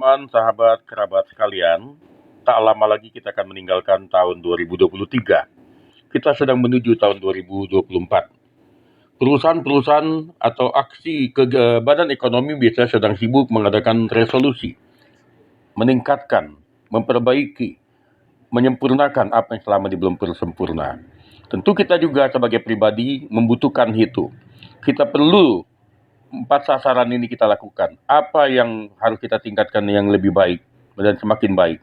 teman-teman, sahabat, kerabat sekalian, tak lama lagi kita akan meninggalkan tahun 2023. Kita sedang menuju tahun 2024. Perusahaan-perusahaan atau aksi badan ekonomi biasanya sedang sibuk mengadakan resolusi, meningkatkan, memperbaiki, menyempurnakan apa yang selama ini belum sempurna. Tentu kita juga sebagai pribadi membutuhkan itu. Kita perlu 4 sasaran ini kita lakukan. Apa yang harus kita tingkatkan yang lebih baik dan semakin baik?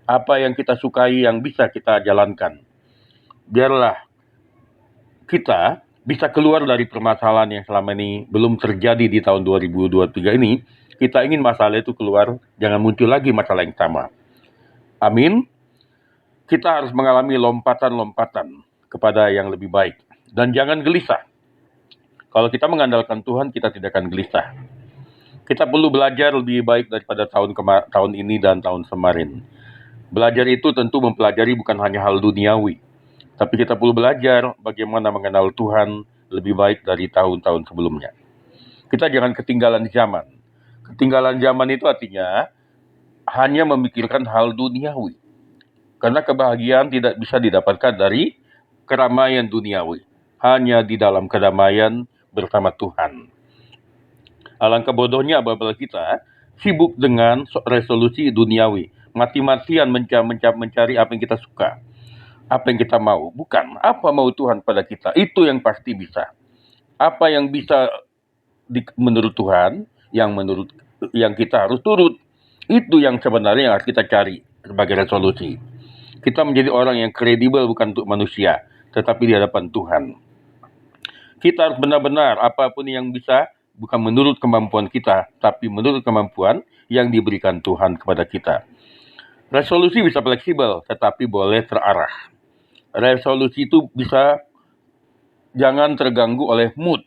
Apa yang kita sukai yang bisa kita jalankan? Biarlah kita bisa keluar dari permasalahan yang selama ini belum terjadi di tahun 2023 ini. Kita ingin masalah itu keluar, jangan muncul lagi masalah yang sama. Amin. Kita harus mengalami lompatan-lompatan kepada yang lebih baik. Dan jangan gelisah. Kalau kita mengandalkan Tuhan, kita tidak akan gelisah. Kita perlu belajar lebih baik daripada tahun ini dan tahun kemarin. Belajar itu tentu mempelajari bukan hanya hal duniawi, tapi kita perlu belajar bagaimana mengenal Tuhan lebih baik dari tahun-tahun sebelumnya. Kita jangan ketinggalan zaman. Ketinggalan zaman itu artinya hanya memikirkan hal duniawi. Karena kebahagiaan tidak bisa didapatkan dari keramaian duniawi. Hanya di dalam kedamaian bersama Tuhan. Alangkah bodohnya apabila kita sibuk dengan resolusi duniawi, mati-matian mencari apa yang kita suka, apa yang kita mau. Bukan, apa mau Tuhan pada kita, itu yang pasti bisa. Apa yang bisa menurut Tuhan, yang kita harus turut, itu yang sebenarnya yang harus kita cari sebagai resolusi. Kita menjadi orang yang kredibel bukan untuk manusia, tetapi di hadapan Tuhan. Kita harus benar-benar apapun yang bisa, bukan menurut kemampuan kita, tapi menurut kemampuan yang diberikan Tuhan kepada kita. Resolusi bisa fleksibel, tetapi boleh terarah. Resolusi itu bisa jangan terganggu oleh mood.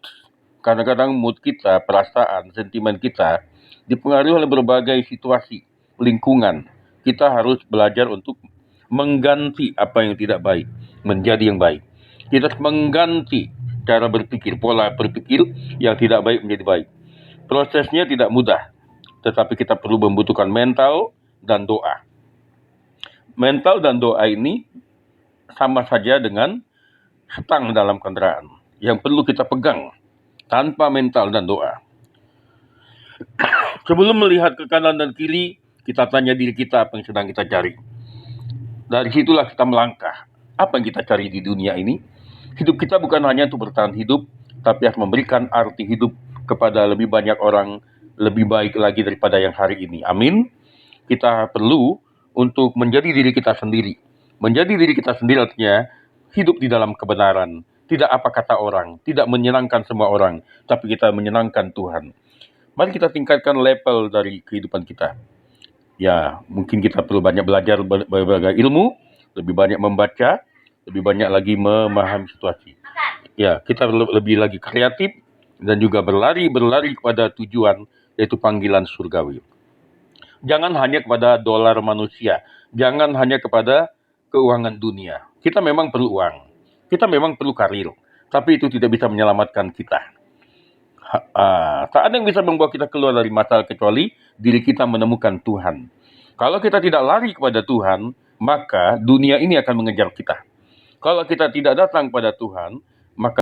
Kadang-kadang mood kita, perasaan, sentimen kita dipengaruhi oleh berbagai situasi, lingkungan. Kita harus belajar untuk mengganti apa yang tidak baik menjadi yang baik. Kita harus mengganti cara berpikir, pola berpikir yang tidak baik menjadi baik. Prosesnya tidak mudah, tetapi kita perlu membutuhkan mental dan doa. Mental dan doa ini sama saja dengan stang dalam kendaraan yang perlu kita pegang. Tanpa mental dan doa, sebelum melihat ke kanan dan kiri, kita tanya diri kita apa yang sedang kita cari. Dari situlah kita melangkah. Apa yang kita cari di dunia ini? Hidup kita bukan hanya untuk bertahan hidup, tapi harus memberikan arti hidup kepada lebih banyak orang, lebih baik lagi daripada yang hari ini. Amin. Kita perlu untuk menjadi diri kita sendiri. Menjadi diri kita sendiri artinya hidup di dalam kebenaran. Tidak apa kata orang, tidak menyenangkan semua orang, tapi kita menyenangkan Tuhan. Mari kita tingkatkan level dari kehidupan kita. Ya, mungkin kita perlu banyak belajar berbagai ilmu, lebih banyak membaca, lebih banyak lagi memahami situasi. Ya, kita perlu lebih lagi kreatif dan juga berlari kepada tujuan, yaitu panggilan surgawi. Jangan hanya kepada dolar manusia, jangan hanya kepada keuangan dunia. Kita memang perlu uang, kita memang perlu karir, tapi itu tidak bisa menyelamatkan kita. Tak ada yang bisa membawa kita keluar dari masalah kecuali diri kita menemukan Tuhan. Kalau kita tidak lari kepada Tuhan, maka dunia ini akan mengejar kita. Kalau kita tidak datang pada Tuhan, maka